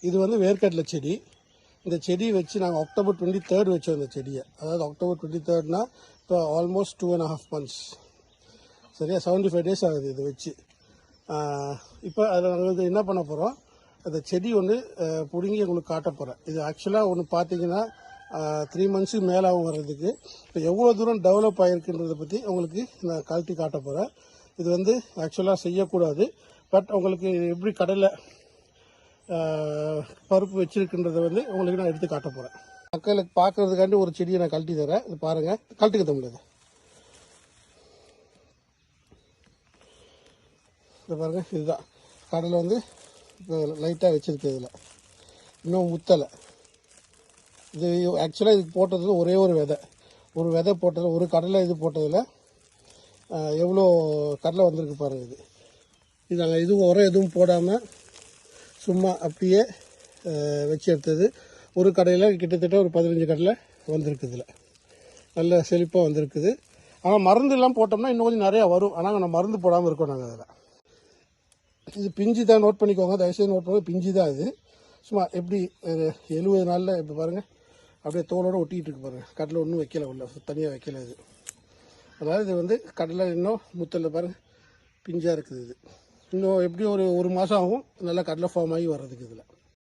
இது வந்து வேர்க்கடலை செடி. இந்த செடியை வச்சு நாங்கள் அக்டோபர் 23 வச்சோம் இந்த செடியை. அதாவது அக்டோபர் 23னா இப்போ ஆல்மோஸ்ட் 2.5 months, சரியா 75 days ஆகுது இதை வச்சு. இப்போ அதில் நாங்கள் வந்து என்ன பண்ண போகிறோம், அந்த செடி ஒன்று பிடுங்கி உங்களுக்கு காட்ட போகிறேன். இது ஆக்சுவலாக ஒன்று பார்த்தீங்கன்னா 3 months மேலாகவும் வர்றதுக்கு. இப்போ எவ்வளோ தூரம் டெவலப் ஆகிருக்குன்றதை பற்றி உங்களுக்கு நான் கழட்டி காட்ட போகிறேன். இது வந்து ஆக்சுவலாக செய்யக்கூடாது, பட் உங்களுக்கு எப்படி கடலை பருப்பு வச்சுருக்குன்றதை வந்து உங்களுக்கு நான் எடுத்து காட்ட போகிறேன். மக்களுக்கு பார்க்குறதுக்காண்டி ஒரு செடியை நான் கழட்டி தரேன். இது பாருங்கள், கழட்டிக்க முடியாது. இது பாருங்கள், இதுதான் கடலை வந்து இப்போ லைட்டாக வச்சுருக்கு. இதில் இன்னும் முத்தலை. இது ஆக்சுவலாக இதுக்கு போட்டது ஒரே ஒரு விதை போட்டதில், ஒரு கடலை இது போட்டதில் எவ்வளோ கடலை வந்திருக்கு பாருங்கள். இது நாங்கள் எதுவும் உரம் எதுவும் போடாமல் சும்மா அப்படியே வச்சு எடுத்தது. ஒரு கடையில் கிட்டத்தட்ட ஒரு 15 கடலை வந்திருக்கு. இதில் நல்ல செழிப்பாக வந்திருக்குது. ஆனால் மருந்துலாம் போட்டோம்னா இன்னும் கொஞ்சம் நிறையா வரும். ஆனால் நம்ம மருந்து போடாமல் இருக்கோம் நாங்கள் அதில். இது பிஞ்சு தான், நோட் பண்ணிக்கோங்க, தயவுசெய்து நோட் பண்ணுங்க. பிஞ்சு தான் இது. சும்மா எப்படி 70 நாளில் இப்போ பாருங்கள் அப்படியே தோலோடு ஒட்டிக்கிட்டு இருக்கு பாருங்கள். கடலை ஒன்றும் வைக்கல, உள்ள தனியாக வைக்கல இது. அதாவது இது வந்து கடலை இன்னும் முத்தலில் பாருங்கள் பிஞ்சாக இருக்குது. இது இன்னும் எப்படியும் ஒரு மாதம் ஆகும் நல்லா கடலை ஃபார்ம் ஆகி வர்றதுக்கு இதில்.